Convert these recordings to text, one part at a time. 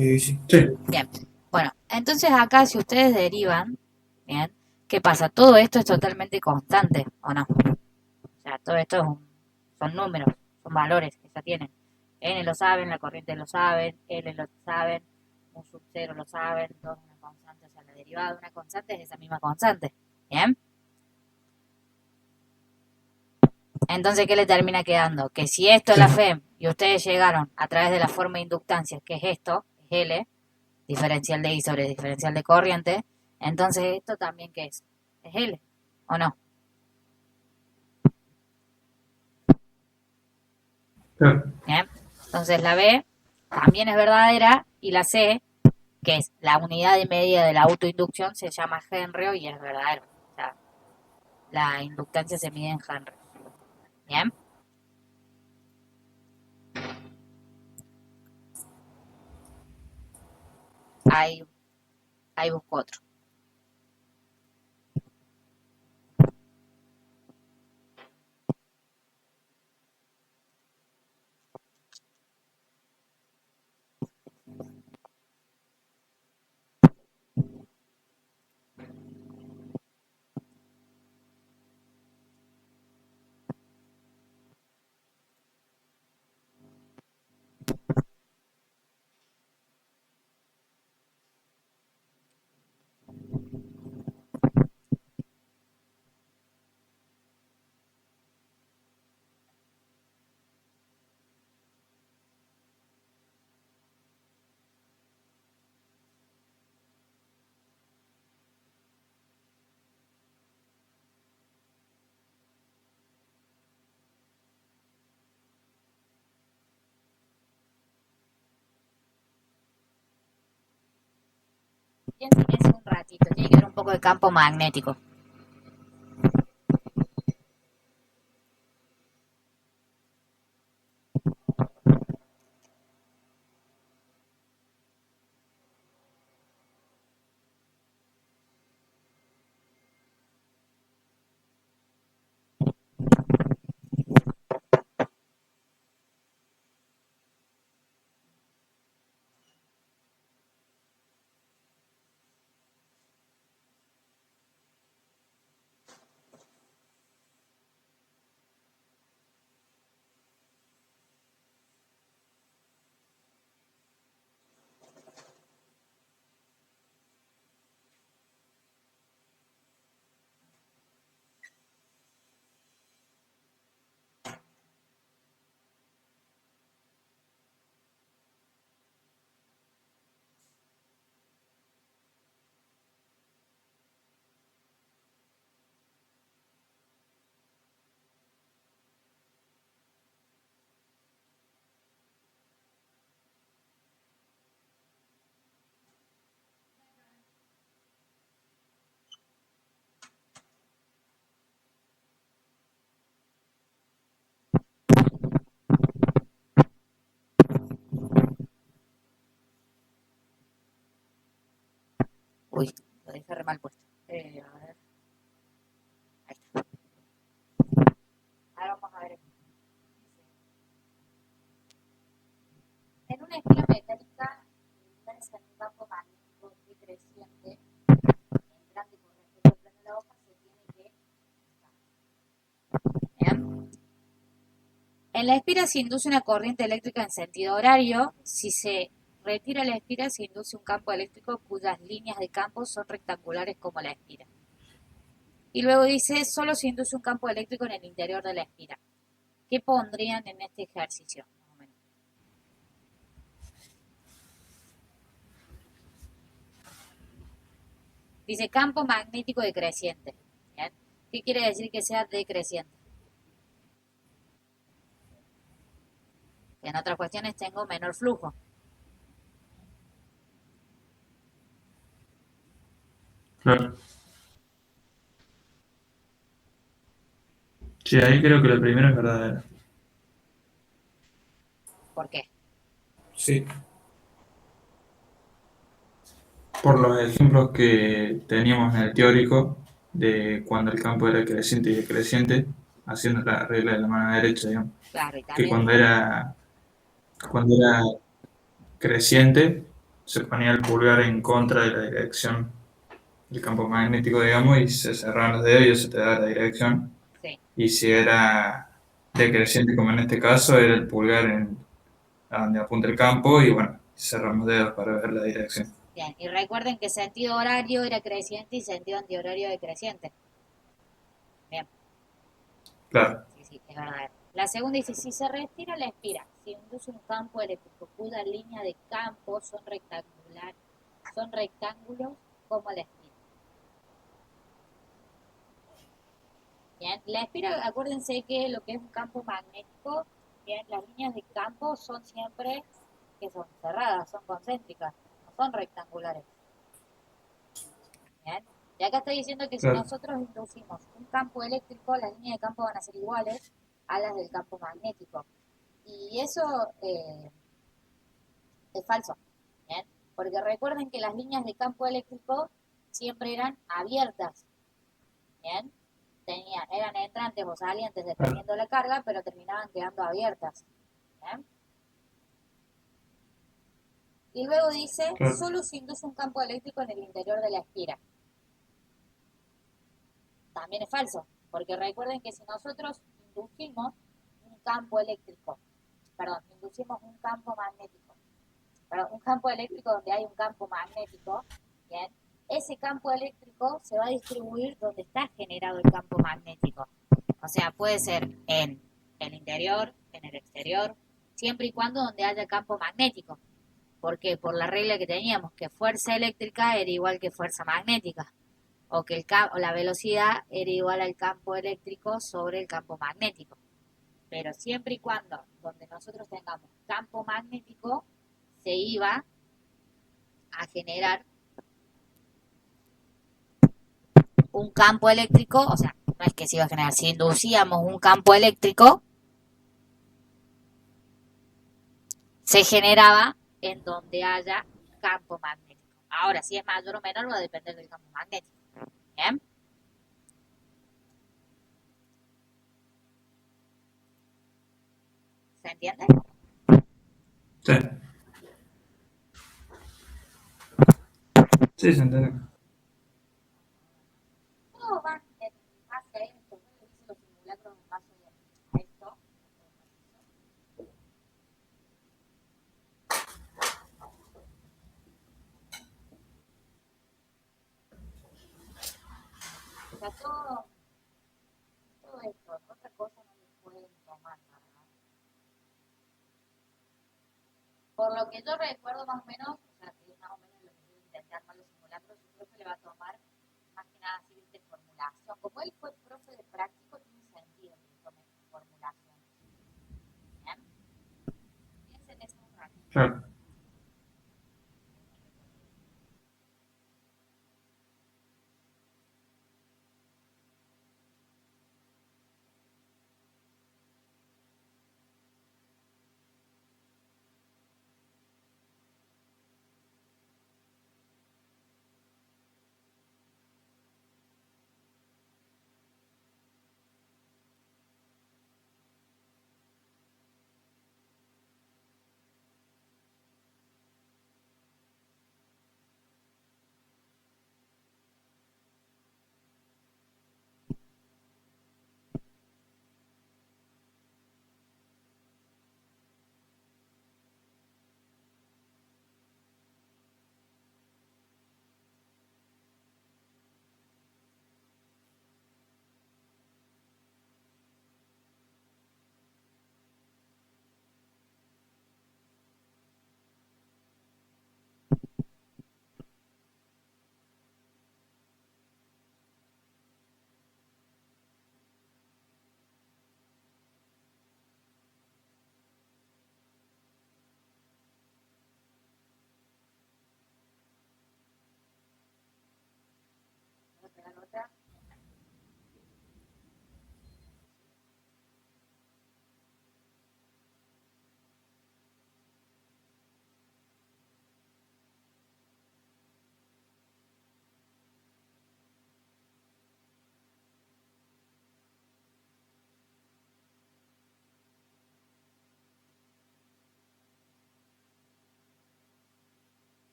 Sí. Sí, Bien. Bueno, entonces acá si ustedes derivan, bien, ¿qué pasa? Todo esto es totalmente constante, ¿o no? O sea, todo esto son números, son valores que ya tienen. N lo saben, la corriente lo saben, L lo saben, un sub cero lo saben, todo es una constante, o sea, la derivada de una constante es esa misma constante. ¿Bien? Entonces, ¿qué le termina quedando? Que si esto es la sí, FEM y ustedes llegaron a través de la forma de inductancia, que es esto, es L, diferencial de I sobre diferencial de corriente, entonces esto también ¿qué es? Es L, ¿o no? claro. ¿Bien? Entonces la B también es verdadera y la C, que es la unidad de medida de la autoinducción, se llama Henry y es verdadero. O sea, la inductancia se mide en Henry. ¿Bien? Ahí, ahí busco otro. Piensen en eso un ratito. Tiene que ver un poco de campo magnético. Uy, lo dejé re mal puesto. A ver, ahí está. Ahora vamos a ver. En una esfera metálica, la intensidad en un campo magnético decreciente en grande con respecto al plano de la hoja se tiene que. ¿Bien? En la espira se induce una corriente eléctrica en sentido horario. Si se retira la espira, se induce un campo eléctrico cuyas líneas de campo son rectangulares como la espira. Y luego dice, solo se induce un campo eléctrico en el interior de la espira. ¿Qué pondrían en este ejercicio? Más o menos. Dice campo magnético decreciente. ¿Bien? ¿Qué quiere decir que sea decreciente? En otras cuestiones tengo menor flujo. Claro. Sí, ahí creo que lo primero es verdadero. ¿Por qué? Sí. Por los ejemplos que teníamos en el teórico de cuando el campo era creciente y decreciente, haciendo la regla de la mano derecha, digamos, Claro, y que también cuando era creciente se ponía el pulgar en contra de la dirección del campo magnético, digamos, y se cerraban los dedos y eso te da la dirección. Sí, Y si era decreciente, como en este caso, era el pulgar a donde apunta el campo y bueno, cerramos dedos para ver la dirección. bien. Y recuerden que sentido horario era creciente y sentido antihorario decreciente. Bien, Claro, sí, sí, es verdadero. La segunda dice, si se retira la espira, si induce un campo eléctrico cuya línea de campo son rectángulos como la espira. Bien, la espira, acuérdense que lo que es un campo magnético, bien, las líneas de campo son siempre que son cerradas, son concéntricas, no son rectangulares. Bien. Y acá está diciendo que si claro, nosotros inducimos un campo eléctrico, las líneas de campo van a ser iguales a las del campo magnético. Y eso es falso. Bien. Porque recuerden que las líneas de campo eléctrico siempre eran abiertas. Bien. Eran entrantes o salientes claro, dependiendo de la carga, pero terminaban quedando abiertas. Bien. Y luego dice, claro. solo se induce un campo eléctrico en el interior de la espira. También es falso, porque recuerden que si nosotros inducimos un campo eléctrico, perdón, inducimos un campo magnético, perdón, un campo eléctrico donde hay un campo magnético, bien, ese campo eléctrico se va a distribuir donde está generado el campo magnético. O sea, puede ser en el interior, en el exterior, siempre y cuando donde haya campo magnético. ¿Por qué? Por la regla que teníamos, que fuerza eléctrica era igual que fuerza magnética o que o la velocidad era igual al campo eléctrico sobre el campo magnético. Pero siempre y cuando donde nosotros tengamos campo magnético, se iba a generar un campo eléctrico, o sea, no es que se iba a generar, si inducíamos un campo eléctrico, se generaba en donde haya campo magnético. Ahora, si es mayor o menor, va a depender del campo magnético. ¿Bien? ¿Se entiende? Sí, sí, se entiende. Todos van en base a esto, ¿no? Yo hice los simulacros en base a esto. O sea, todo esto, otra cosa no les pueden tomar, ¿verdad? Por lo que yo recuerdo más o menos, o sea, que es más o menos lo que yo intenté armar los simulacros, yo creo que le va a tomar más que nada así de formulación. Como él fue profe de práctico, tiene sentido que le tome formulación. ¿Bien? Piensen eso un ratito. Claro.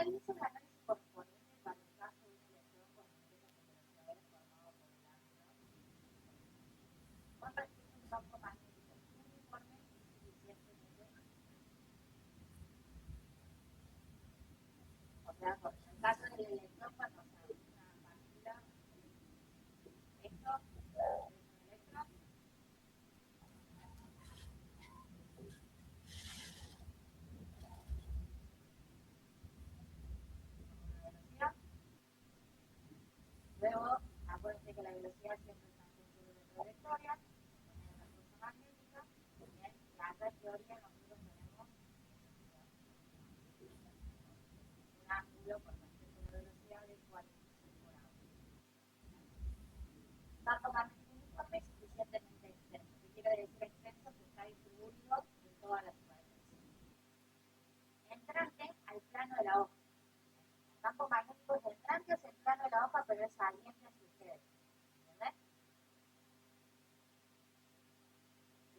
Ahí hizo un análisis correspondiente para el caso de un electrón con objetos potenciales formado por el ácido con respecto a un campo magnético uniforme y suficientemente. O sea, en el caso del electrón, cuando se abre una partícula, esto es un electrón. Luego, acuérdense que la velocidad siempre está en función de la trayectoria, también la fuerza magnética, bien, y acá en teoría nosotros tenemos un ángulo con respecto a la velocidad de 46 por hora. Campo magnético uniforme es suficientemente extenso. ¿Qué quiere decir extenso? Que está distribuido en toda la superficie. Entrante al plano de la hoja. El campo magnético es entrante hacia el plano de la hoja, pero es saliente hacia ustedes. ¿Entendés?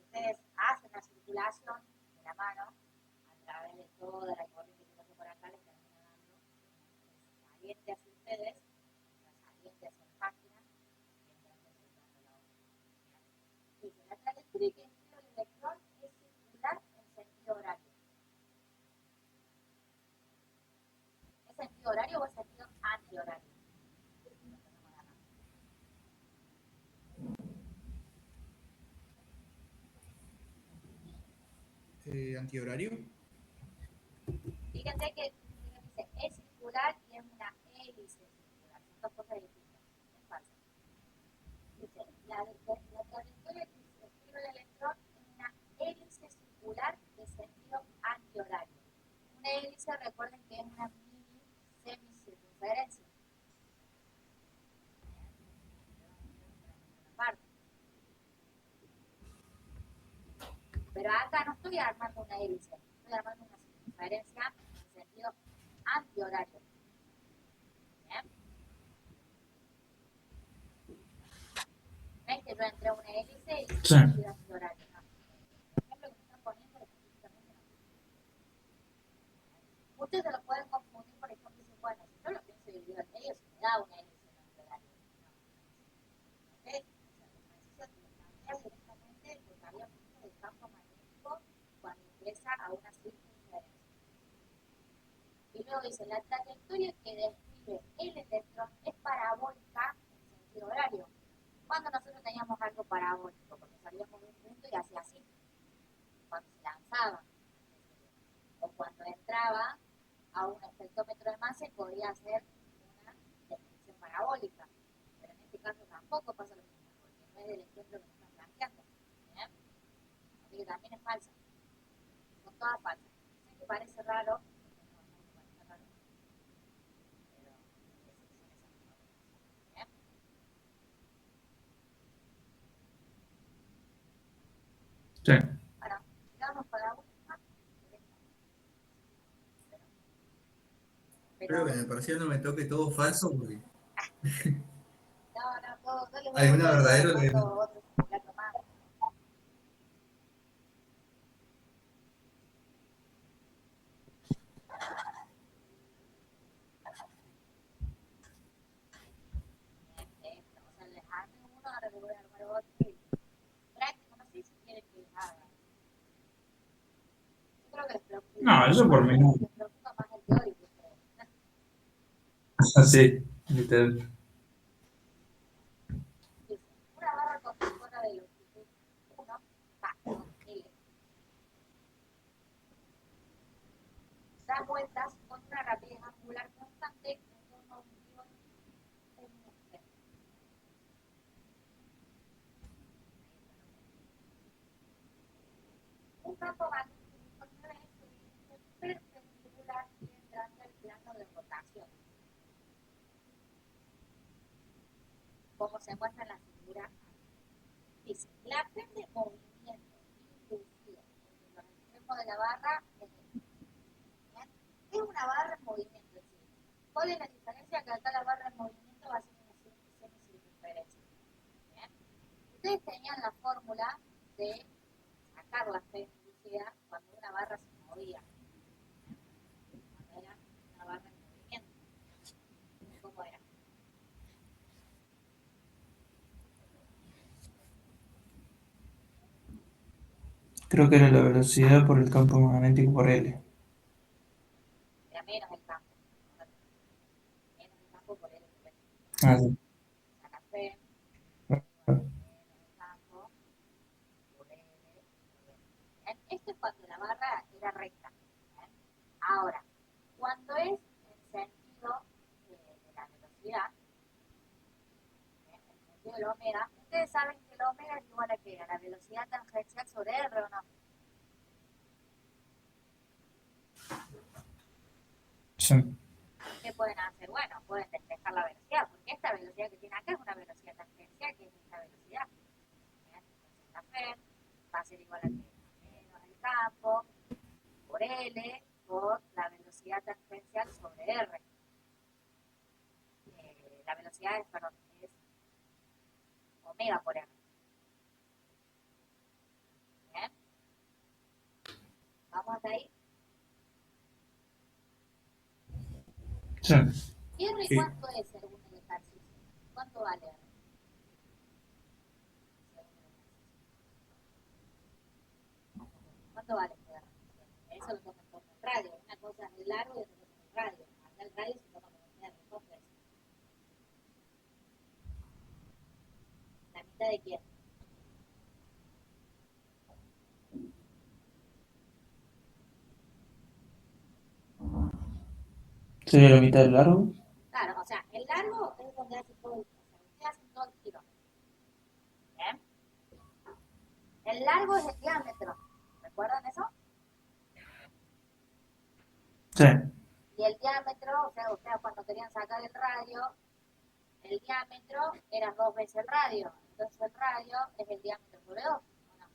Ustedes hacen la circulación de la mano a través de toda la corriente que pasa por acá, les termina dando saliente hacia ustedes, la saliente hacia la máquina y entrante hacia el plano de la hoja. Dice, la trayectoria que emplea el electrón es circular en sentido horario. ¿Es sentido horario o es sentido antihorario? ¿Antihorario? Fíjense que dice es circular y es una hélice circular. Son dos cosas distintas. Es falso. Dice, la trayectoria que describe el electrón es una hélice circular de sentido antihorario. Una hélice, recuerden que es una mini semicircunferencia. Pero acá no estoy armando una hélice, estoy armando una circunferencia en sentido antihorario. ¿Bien? No es que yo entré a una hélice y Sí. sentido antihorario, no. El ejemplo que me están poniendo específicamente no. Ustedes se lo pueden confundir, por ejemplo, y dicen, bueno, si yo lo pienso dividido al medio, se me da una hélice en antihorario. No. ¿Ok? O sea, el ejercicio te lo plantea directamente lo que habíamos visto del campo magnético cuando ingresa a una circunferencia. Y luego dice, la trayectoria que describe el electrón es parabólica en sentido horario. Cuando nosotros teníamos algo parabólico, porque salíamos de un punto y hacía así, cuando se lanzaba, o cuando entraba a un espectrómetro de masa podía hacer una descripción parabólica. Pero en este caso tampoco pasa lo mismo, porque no es el ejemplo que nos están planteando. ¿Bien? Así que también es falsa. Son todas falsas. Sé que parece raro, Sí. Ahora, digamos para la última. Espero que en el parcial no me toque todo falso porque No, todo les voy a alguna decir verdadera otro simulacro más. O sea, les arme uno, ahora les voy a armar otro. Y práctico, no sé si quieren que les haga. Yo creo que les preocupa, No, eso por mí no. les preocupa más el teórico. Así, literal. Dice, una barra conductora de longitud 1, L, da vueltas con una rapidez angular constante en torno a un guión en un extremo. Un campo magnético uniforme es perpendicular y entrante al plano de rotación, como se muestra en la figura. Dice, la P de movimiento inducido entre los extremos de la barra es una barra en movimiento. Es decir, ¿cuál es la diferencia? Que acá la barra en movimiento va a ser una semicircunferencia. Ustedes tenían la fórmula de sacar la P inducida cuando una barra se movía. Cuando era una barra en Creo que era la velocidad por el campo magnético por L. Era menos el campo. Menos el campo por L. Ah, sí. Sacas P, Ah, menos el campo por L. Bien. Esto es cuando la barra era recta. Bien. Ahora, cuando es en sentido de la velocidad, bien, en sentido del omega, ustedes saben que el omega es igual a qué, a la velocidad tangencial sobre R o no. sí. ¿Qué pueden hacer? Bueno, pueden despejar la velocidad, porque esta velocidad que tiene acá es una velocidad tangencial, que es esta velocidad. Bien. Entonces la F va a ser igual a que menos el campo por L por la velocidad tangencial sobre R. La velocidad es, perdón, es omega por R. Bien, vamos hasta ahí. Sí. ¿Y R Sí. cuánto es según el ejercicio? ¿Cuánto vale R? ¿Cuánto vale este R? Eso lo toman con el radio. Una cosa es el largo y otra cosa es el radio. Acá el radio se toma con el R. ¿Cuánto es? ¿La mitad de quién? ¿Sería la mitad del largo? Claro, o sea, el largo es donde hace todo el, o sea, ustedes hacen todo el kilómetro. ¿Bien? El largo es el diámetro. ¿Recuerdan eso? Sí. Y el diámetro, o sea, ustedes cuando querían sacar el radio, el diámetro era 2 veces el radio. Entonces el radio es el diámetro sobre 2, ¿o no?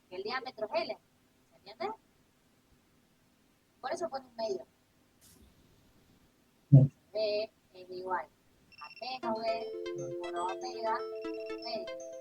Que el diámetro es L, ¿se entiende? Por eso pone un medio. B es igual a menos B por omega medio.